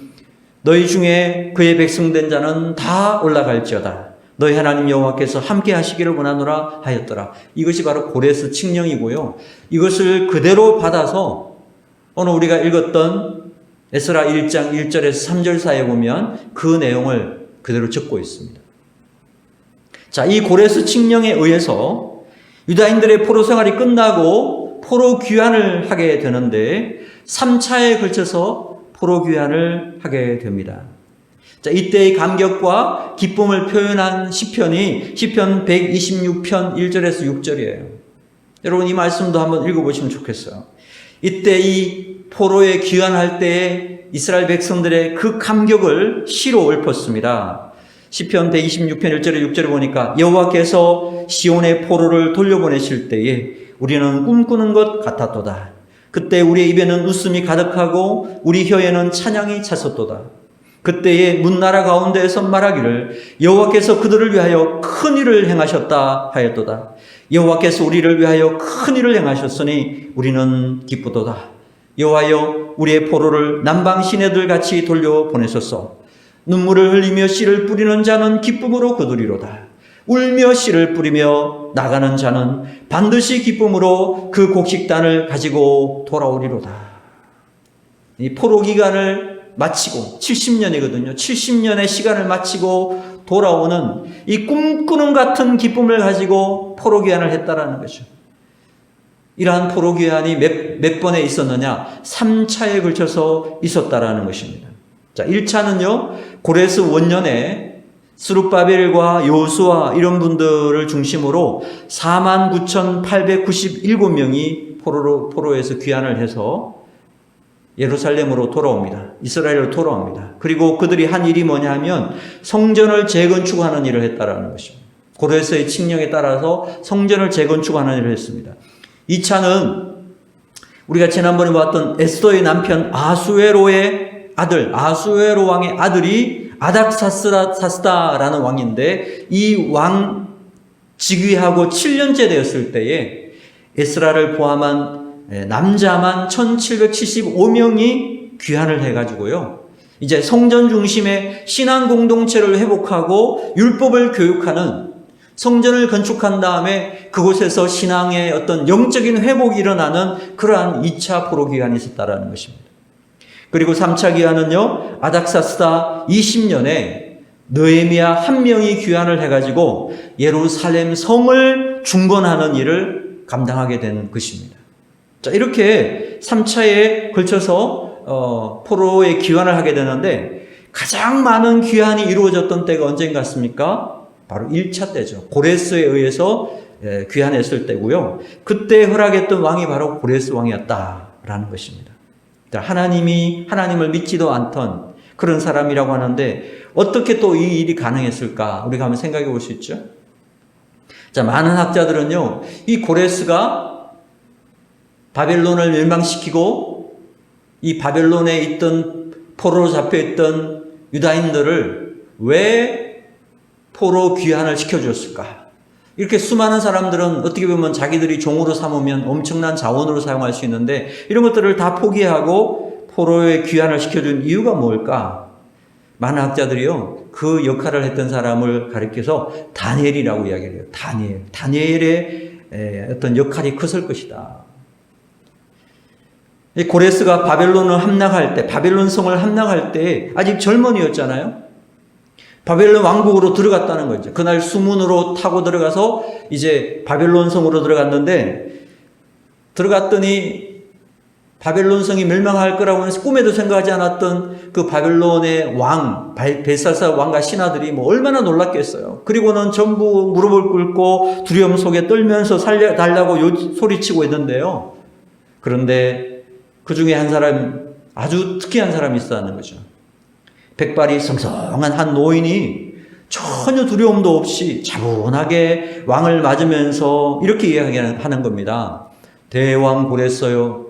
A: 너희 중에 그의 백성된 자는 다 올라갈지어다. 너희 하나님 여호와께서 함께 하시기를 원하노라 하였더라. 이것이 바로 고레스 칙령이고요. 이것을 그대로 받아서 오늘 우리가 읽었던 에스라 1장 1절에서 3절 사이에 보면 그 내용을 그대로 적고 있습니다. 자, 이 고레스 칙령에 의해서 유다인들의 포로 생활이 끝나고 포로 귀환을 하게 되는데 3차에 걸쳐서 포로 귀환을 하게 됩니다. 자, 이때의 감격과 기쁨을 표현한 시편이 시편 126편 1절에서 6절이에요. 여러분 이 말씀도 한번 읽어보시면 좋겠어요. 이때 이 포로에 귀환할 때에 이스라엘 백성들의 그 감격을 시로 읊었습니다. 시편 126편 1절에 6절에 보니까 여호와께서 시온의 포로를 돌려보내실 때에 우리는 꿈꾸는 것 같았도다. 그때 우리의 입에는 웃음이 가득하고 우리 혀에는 찬양이 찼었도다. 그때에 문나라 가운데에서 말하기를 여호와께서 그들을 위하여 큰 일을 행하셨다 하였도다. 여호와께서 우리를 위하여 큰 일을 행하셨으니 우리는 기쁘도다. 여호와여 우리의 포로를 남방 시내들 같이 돌려보내소서. 눈물을 흘리며 씨를 뿌리는 자는 기쁨으로 거두리로다. 울며 씨를 뿌리며 나가는 자는 반드시 기쁨으로 그 곡식단을 가지고 돌아오리로다. 이 포로 기간을 마치고 70년이거든요. 70년의 시간을 마치고 돌아오는 이 꿈꾸는 같은 기쁨을 가지고 포로 귀환을 했다라는 거죠. 이러한 포로 귀환이 몇 번에 있었느냐? 3차에 걸쳐서 있었다라는 것입니다. 자, 1차는요. 고레스 원년에 스룹바벨과 요수아 이런 분들을 중심으로 49,897명이 포로에서 귀환을 해서 예루살렘으로 돌아옵니다. 이스라엘로 돌아옵니다. 그리고 그들이 한 일이 뭐냐 하면 성전을 재건축하는 일을 했다라는 것입니다. 고레스의 칙령에 따라서 성전을 재건축하는 일을 했습니다. 2차는 우리가 지난번에 봤던 에스더의 남편 아수에로의 아들, 아수에로 왕의 아들이 아닥사스다라는 왕인데 이 왕 즉위하고 7년째 되었을 때에 에스라를 포함한 남자만 1775명이 귀환을 해가지고요. 이제 성전 중심의 신앙 공동체를 회복하고 율법을 교육하는 성전을 건축한 다음에 그곳에서 신앙의 어떤 영적인 회복이 일어나는 그러한 2차 포로 귀환이 있었다라는 것입니다. 그리고 3차 귀환은요, 아닥사스다 20년에 느헤미야 1명이 귀환을 해가지고 예루살렘 성을 중건하는 일을 감당하게 된 것입니다. 자, 이렇게 3차에 걸쳐서 포로의 귀환을 하게 되는데 가장 많은 귀환이 이루어졌던 때가 언제인 것 같습니까? 바로 1차 때죠. 고레스에 의해서 귀환했을 때고요. 그때 허락했던 왕이 바로 고레스 왕이었다라는 것입니다. 자, 하나님을 믿지도 않던 그런 사람이라고 하는데 어떻게 또 이 일이 가능했을까? 우리가 한번 생각해 볼 수 있죠. 자, 많은 학자들은요, 이 고레스가 바벨론을 멸망시키고 이 바벨론에 있던 포로로 잡혀있던 유다인들을 왜 포로 귀환을 시켜주었을까? 이렇게 수많은 사람들은 어떻게 보면 자기들이 종으로 삼으면 엄청난 자원으로 사용할 수 있는데 이런 것들을 다 포기하고 포로의 귀환을 시켜준 이유가 뭘까? 많은 학자들이요, 그 역할을 했던 사람을 가리켜서 다니엘이라고 이야기를 해요. 다니엘의 어떤 역할이 컸을 것이다. 고레스가 바벨론을 함락할 때, 바벨론 성을 함락할 때 아직 젊은이였잖아요. 바벨론 왕국으로 들어갔다는 거죠. 그날 수문으로 타고 들어가서 이제 바벨론 성으로 들어갔는데 들어갔더니 바벨론 성이 멸망할 거라고 해서 꿈에도 생각하지 않았던 그 바벨론의 왕, 벨사살 왕과 신하들이 뭐 얼마나 놀랐겠어요. 그리고는 전부 무릎을 꿇고 두려움 속에 떨면서 살려달라고 소리치고 있는데요. 그런데 그 중에 한 사람, 아주 특이한 사람이 있었다는 거죠. 백발이 성성한 한 노인이 전혀 두려움도 없이 차분하게 왕을 맞으면서 이렇게 이야기하는 겁니다. 대왕 고레스요,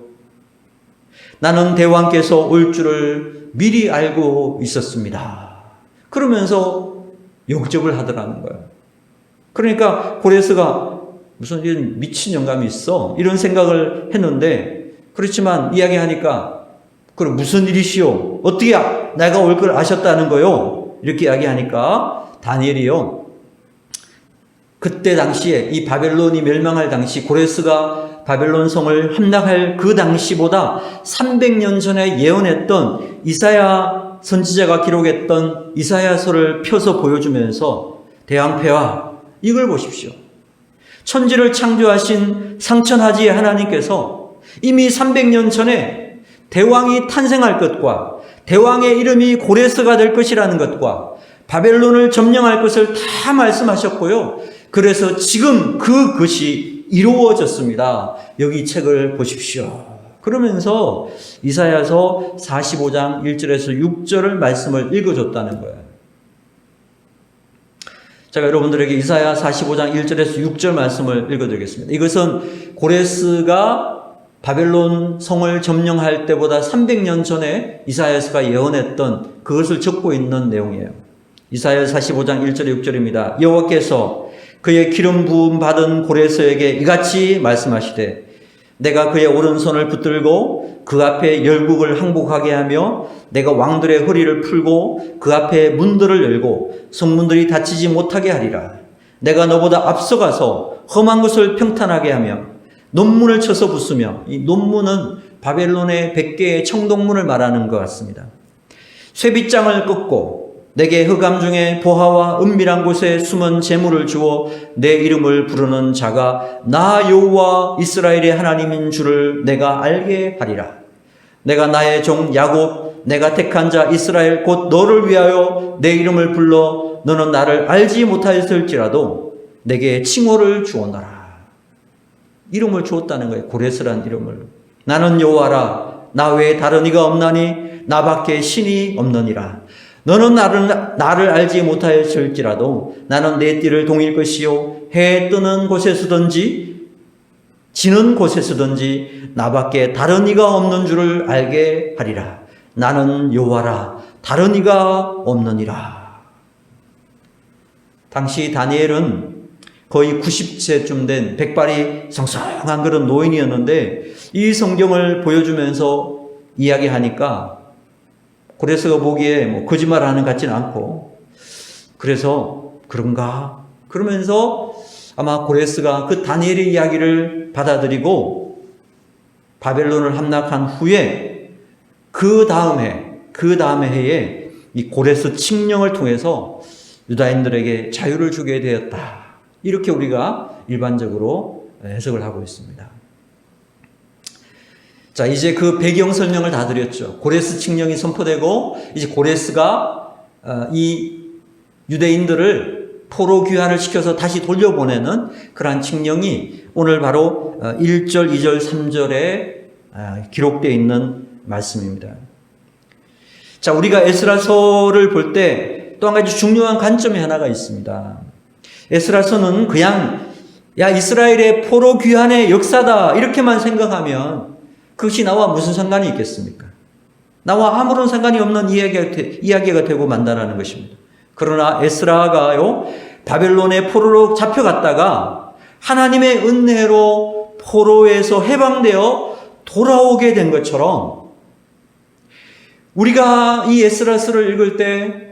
A: 나는 대왕께서 올 줄을 미리 알고 있었습니다. 그러면서 영접을 하더라는 거예요. 그러니까 고레스가 무슨 이런 미친 영감이 있어? 이런 생각을 했는데, 그렇지만 이야기하니까, 그럼 무슨 일이시오? 어떻게 내가 올 걸 아셨다는 거요? 이렇게 이야기하니까 다니엘이요, 그때 당시에 이 바벨론이 멸망할 당시, 고레스가 바벨론 성을 함락할 그 당시보다 300년 전에 예언했던 이사야 선지자가 기록했던 이사야서를 펴서 보여주면서, 대왕폐하, 이걸 보십시오. 천지를 창조하신 상천하지의 하나님께서 이미 300년 전에 대왕이 탄생할 것과 대왕의 이름이 고레스가 될 것이라는 것과 바벨론을 점령할 것을 다 말씀하셨고요. 그래서 지금 그것이 이루어졌습니다. 여기 책을 보십시오. 그러면서 이사야서 45장 1절에서 6절을 말씀을 읽어줬다는 거예요. 제가 여러분들에게 이사야 45장 1절에서 6절 말씀을 읽어드리겠습니다. 이것은 고레스가 바벨론 성을 점령할 때보다 300년 전에 이사야서가 예언했던 그것을 적고 있는 내용이에요. 이사야 45장 1절 6절입니다. 여호와께서 그의 기름 부음 받은 고레스에게 이같이 말씀하시되, 내가 그의 오른손을 붙들고 그 앞에 열국을 항복하게 하며 내가 왕들의 허리를 풀고 그 앞에 문들을 열고 성문들이 닫히지 못하게 하리라. 내가 너보다 앞서가서 험한 것을 평탄하게 하며 논문을 쳐서 부수며, 이 논문은 바벨론의 100개의 청동문을 말하는 것 같습니다. 쇠빗장을 꺾고 내게 흑암 중에 보화와 은밀한 곳에 숨은 재물을 주어 내 이름을 부르는 자가 나 여호와 이스라엘의 하나님인 줄을 내가 알게 하리라. 내가 나의 종 야곱, 내가 택한 자 이스라엘 곧 너를 위하여 내 이름을 불러 너는 나를 알지 못하였을지라도 내게 칭호를 주었노라. 이름을 주었다는 거예요. 고레스란 이름을. 나는 여호와라. 나 외에 다른 이가 없나니 나밖에 신이 없느니라. 너는 나를 알지 못하였을지라도 나는 내 띠를 동일 것이요 해 뜨는 곳에서든지 지는 곳에서든지 나밖에 다른 이가 없는 줄을 알게 하리라. 나는 여호와라. 다른 이가 없느니라. 당시 다니엘은 거의 90세쯤 된 백발이 성성한 그런 노인이었는데, 이 성경을 보여주면서 이야기하니까 고레스가 보기에 거짓말하는 것 같지는 않고, 그래서 그런가? 그러면서 아마 고레스가 그 다니엘의 이야기를 받아들이고 바벨론을 함락한 후에 그 다음 해에 이 고레스 칙령을 통해서 유다인들에게 자유를 주게 되었다. 이렇게 우리가 일반적으로 해석을 하고 있습니다. 자, 이제 그 배경 설명을 다 드렸죠. 고레스 칙령이 선포되고 이제 고레스가 이 유대인들을 포로 귀환을 시켜서 다시 돌려보내는 그러한 칙령이 오늘 바로 1절, 2절, 3절에 기록되어 있는 말씀입니다. 자, 우리가 에스라서를 볼 때 또 한 가지 중요한 관점이 하나가 있습니다. 에스라서는 그냥 이스라엘의 포로 귀환의 역사다 이렇게만 생각하면 그것이 나와 무슨 상관이 있겠습니까? 나와 아무런 상관이 없는 이야기가 되고 만다라는 것입니다. 그러나 에스라가요, 바벨론의 포로로 잡혀갔다가 하나님의 은혜로 포로에서 해방되어 돌아오게 된 것처럼, 우리가 이 에스라서를 읽을 때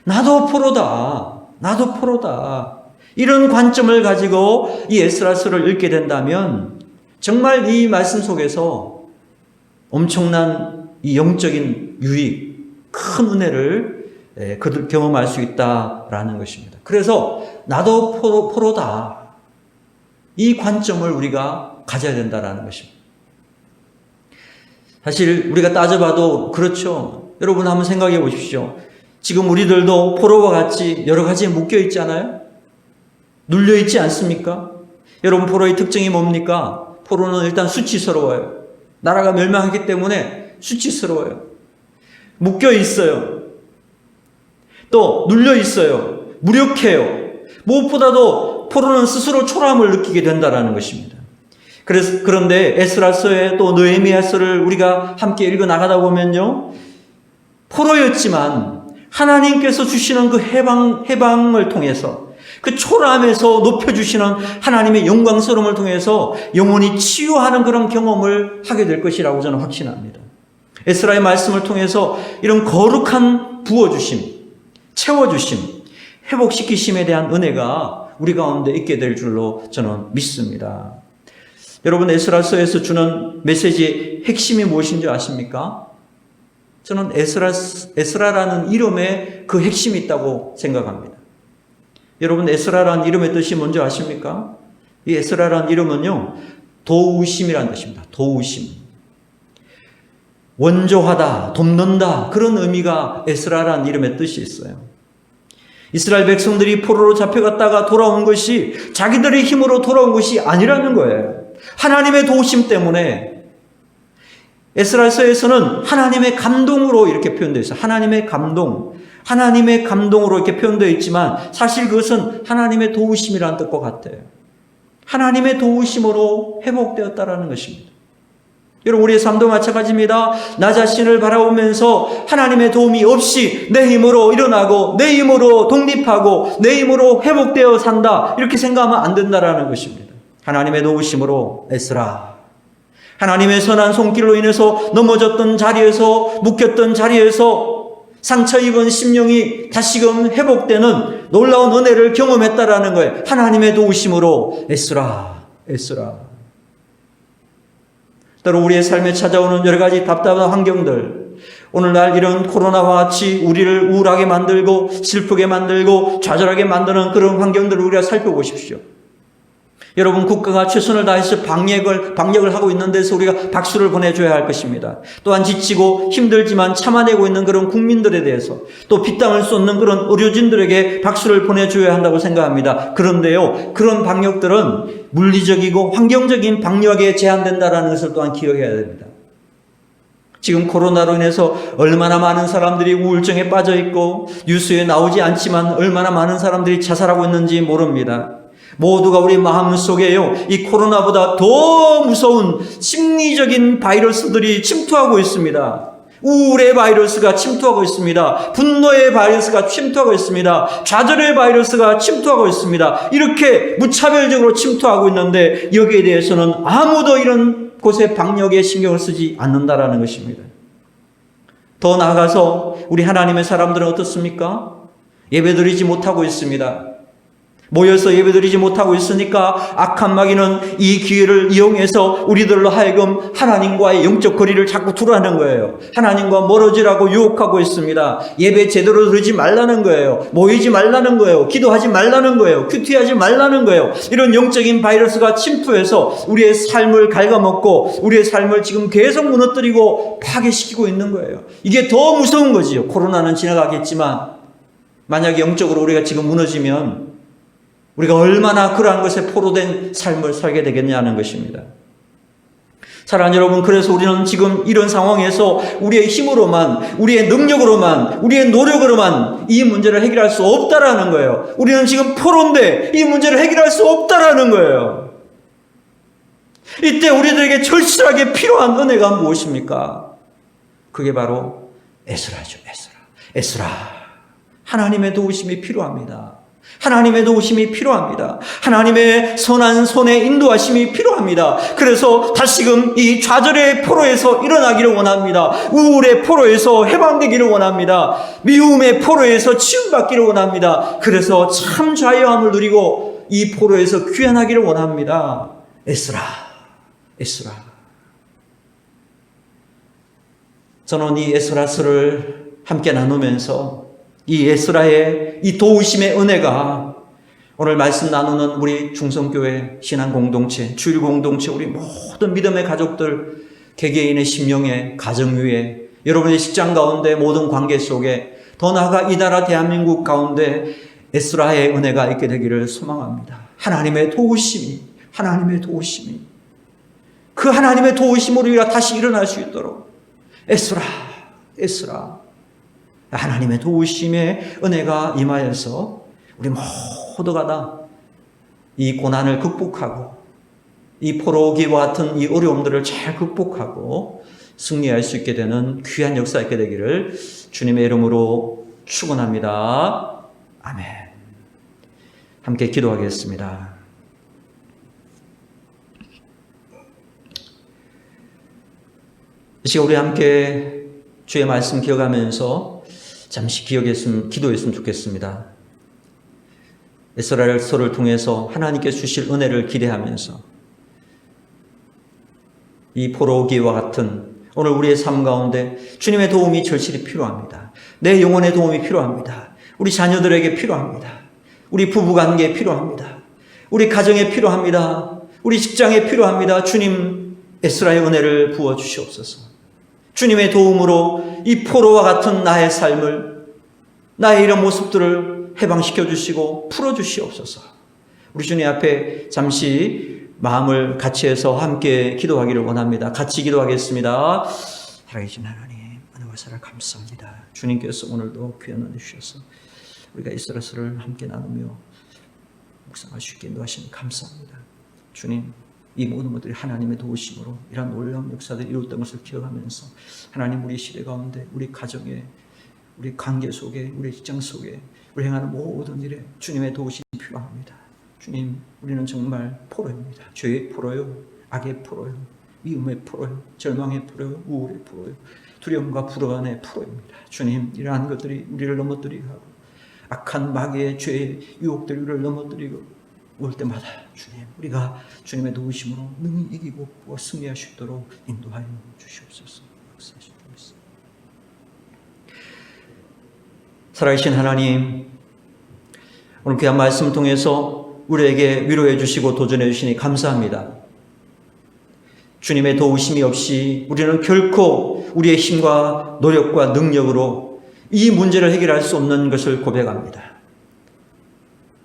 A: 나도 포로다 이런 관점을 가지고 이 에스라서를 읽게 된다면 정말 이 말씀 속에서 엄청난 이 영적인 유익, 큰 은혜를 그들 경험할 수 있다라는 것입니다. 그래서 나도 포로다, 이 관점을 우리가 가져야 된다라는 것입니다. 사실 우리가 따져봐도 그렇죠. 여러분 한번 생각해 보십시오. 지금 우리들도 포로와 같이 여러 가지에 묶여 있지 않아요? 눌려 있지 않습니까? 여러분, 포로의 특징이 뭡니까? 포로는 일단 수치스러워요. 나라가 멸망했기 때문에 수치스러워요. 묶여 있어요. 또 눌려 있어요. 무력해요. 무엇보다도 포로는 스스로 초라함을 느끼게 된다는 것입니다. 그런데 에스라서의 또 느헤미야서를 우리가 함께 읽어 나가다 보면요, 포로였지만 하나님께서 주시는 그 해방을 통해서, 그 초라함에서 높여주시는 하나님의 영광스러움을 통해서 영혼이 치유하는 그런 경험을 하게 될 것이라고 저는 확신합니다. 에스라의 말씀을 통해서 이런 거룩한 부어주심, 채워주심, 회복시키심에 대한 은혜가 우리 가운데 있게 될 줄로 저는 믿습니다. 여러분, 에스라서에서 주는 메시지의 핵심이 무엇인지 아십니까? 저는 에스라라는 이름에 그 핵심이 있다고 생각합니다. 여러분, 에스라라는 이름의 뜻이 뭔지 아십니까? 이 에스라라는 이름은요, 도우심이라는 뜻입니다. 도우심. 원조하다, 돕는다, 그런 의미가 에스라라는 이름의 뜻이 있어요. 이스라엘 백성들이 포로로 잡혀갔다가 돌아온 것이 자기들의 힘으로 돌아온 것이 아니라는 거예요. 하나님의 도우심 때문에. 에스라서에서는 하나님의 감동으로 이렇게 표현되어 있어요. 하나님의 감동으로 이렇게 표현되어 있지만 사실 그것은 하나님의 도우심이라는 뜻과 같아요. 하나님의 도우심으로 회복되었다라는 것입니다. 여러분, 우리의 삶도 마찬가지입니다. 나 자신을 바라보면서 하나님의 도움이 없이 내 힘으로 일어나고 내 힘으로 독립하고 내 힘으로 회복되어 산다, 이렇게 생각하면 안 된다라는 것입니다. 하나님의 도우심으로 에스라, 하나님의 선한 손길로 인해서 넘어졌던 자리에서, 묶였던 자리에서 상처 입은 심령이 다시금 회복되는 놀라운 은혜를 경험했다라는 거예요. 하나님의 도우심으로 에스라. 때로 우리의 삶에 찾아오는 여러 가지 답답한 환경들, 오늘날 이런 코로나와 같이 우리를 우울하게 만들고 슬프게 만들고 좌절하게 만드는 그런 환경들을 우리가 살펴보십시오. 여러분, 국가가 최선을 다해서 방역을 하고 있는 데서 우리가 박수를 보내줘야 할 것입니다. 또한 지치고 힘들지만 참아내고 있는 그런 국민들에 대해서, 또 빗땅을 쏟는 그런 의료진들에게 박수를 보내줘야 한다고 생각합니다. 그런데요, 그런 방역들은 물리적이고 환경적인 방역에 제한된다는 것을 또한 기억해야 됩니다. 지금 코로나로 인해서 얼마나 많은 사람들이 우울증에 빠져 있고 뉴스에 나오지 않지만 얼마나 많은 사람들이 자살하고 있는지 모릅니다. 모두가 우리 마음속에요, 이 코로나보다 더 무서운 심리적인 바이러스들이 침투하고 있습니다. 우울의 바이러스가 침투하고 있습니다. 분노의 바이러스가 침투하고 있습니다. 좌절의 바이러스가 침투하고 있습니다. 이렇게 무차별적으로 침투하고 있는데 여기에 대해서는 아무도 이런 곳에 방역에 신경을 쓰지 않는다라는 것입니다. 더 나아가서 우리 하나님의 사람들은 어떻습니까? 예배드리지 못하고 있습니다. 모여서 예배드리지 못하고 있으니까 악한 마귀는 이 기회를 이용해서 우리들로 하여금 하나님과의 영적 거리를 자꾸 두라는 거예요. 하나님과 멀어지라고 유혹하고 있습니다. 예배 제대로 드리지 말라는 거예요. 모이지 말라는 거예요. 기도하지 말라는 거예요. 큐티하지 말라는 거예요. 이런 영적인 바이러스가 침투해서 우리의 삶을 갉아먹고 우리의 삶을 지금 계속 무너뜨리고 파괴시키고 있는 거예요. 이게 더 무서운 거지요. 코로나는 지나가겠지만 만약에 영적으로 우리가 지금 무너지면 우리가 얼마나 그러한 것에 포로된 삶을 살게 되겠냐는 것입니다. 사랑하는 여러분, 그래서 우리는 지금 이런 상황에서 우리의 힘으로만, 우리의 능력으로만, 우리의 노력으로만 이 문제를 해결할 수 없다라는 거예요. 우리는 지금 포로인데 이 문제를 해결할 수 없다라는 거예요. 이때 우리들에게 절실하게 필요한 은혜가 무엇입니까? 그게 바로 에스라죠. 에스라. 하나님의 도우심이 필요합니다. 하나님의 도우심이 필요합니다. 하나님의 선한 손의 인도하심이 필요합니다. 그래서 다시금 이 좌절의 포로에서 일어나기를 원합니다. 우울의 포로에서 해방되기를 원합니다. 미움의 포로에서 치유받기를 원합니다. 그래서 참 자유함을 누리고 이 포로에서 귀환하기를 원합니다. 에스라. 저는 이 에스라서를 함께 나누면서 이 에스라의 이 도우심의 은혜가 오늘 말씀 나누는 우리 중성교회 신앙공동체, 주일공동체, 우리 모든 믿음의 가족들, 개개인의 심령에, 가정 위에, 여러분의 직장 가운데, 모든 관계 속에, 더 나아가 이 나라 대한민국 가운데 에스라의 은혜가 있게 되기를 소망합니다. 하나님의 도우심이 그 하나님의 도우심으로 우리가 다시 일어날 수 있도록 에스라 하나님의 도우심의 은혜가 임하여서 우리 모두가 다 이 고난을 극복하고 이 포로기와 같은 이 어려움들을 잘 극복하고 승리할 수 있게 되는 귀한 역사 있게 되기를 주님의 이름으로 축원합니다. 아멘. 함께 기도하겠습니다. 이 시간 우리 함께 주의 말씀 기억하면서 잠시 기도했으면 좋겠습니다. 에스라서를 통해서 하나님께 주실 은혜를 기대하면서 이 포로기와 같은 오늘 우리의 삶 가운데 주님의 도움이 절실히 필요합니다. 내 영혼의 도움이 필요합니다. 우리 자녀들에게 필요합니다. 우리 부부관계에 필요합니다. 우리 가정에 필요합니다. 우리 직장에 필요합니다. 주님, 에스라의 은혜를 부어주시옵소서. 주님의 도움으로 이 포로와 같은 나의 삶을, 나의 이런 모습들을 해방시켜 주시고 풀어 주시옵소서. 우리 주님 앞에 잠시 마음을 같이 해서 함께 기도하기를 원합니다. 같이 기도하겠습니다. 살아계신 하나님, 은혜와 사랑 감사합니다. 주님께서 오늘도 귀한 은혜 주셔서 우리가 에스라서를 함께 나누며 묵상할 수 있게 인도하시니 감사합니다. 주님, 이 모든 것들이 하나님의 도우심으로 이러한 놀라운 역사들이 이루어졌던 것을 기억하면서 하나님, 우리 시대 가운데, 우리 가정에, 우리 관계 속에, 우리 직장 속에, 우리 행하는 모든 일에 주님의 도우심이 필요합니다. 주님, 우리는 정말 포로입니다. 죄의 포로요, 악의 포로요, 미움의 포로요, 절망의 포로요, 우울의 포로요, 두려움과 불안의 포로입니다. 주님, 이러한 것들이 우리를 넘어뜨리고 하고 악한 마귀의 죄의 유혹들이 우리를 넘어뜨리고 올 때마다 주님, 우리가 주님의 도우심으로 능히 이기고 승리할 수 있도록 인도하여 주시옵소서. 살아계신 하나님, 오늘 귀한 말씀 통해서 우리에게 위로해 주시고 도전해 주시니 감사합니다. 주님의 도우심이 없이 우리는 결코 우리의 힘과 노력과 능력으로 이 문제를 해결할 수 없는 것을 고백합니다.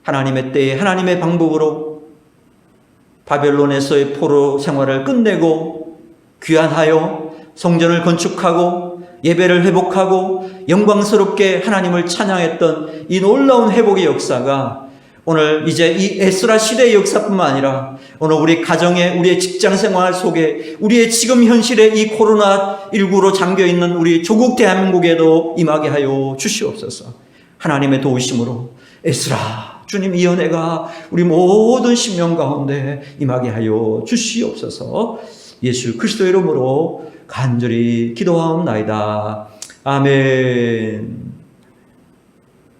A: 하나님의 때에 하나님의 방법으로 바벨론에서의 포로 생활을 끝내고 귀환하여 성전을 건축하고 예배를 회복하고 영광스럽게 하나님을 찬양했던 이 놀라운 회복의 역사가 오늘 이제 이 에스라 시대의 역사뿐만 아니라 오늘 우리 가정에, 우리의 직장 생활 속에, 우리의 지금 현실에 이 코로나19로 잠겨있는 우리 조국 대한민국에도 임하게 하여 주시옵소서. 하나님의 도우심으로 에스라, 주님 이 은혜가 우리 모든 심령 가운데 임하게 하여 주시옵소서. 예수 그리스도의 이름으로 간절히 기도하옵나이다. 아멘.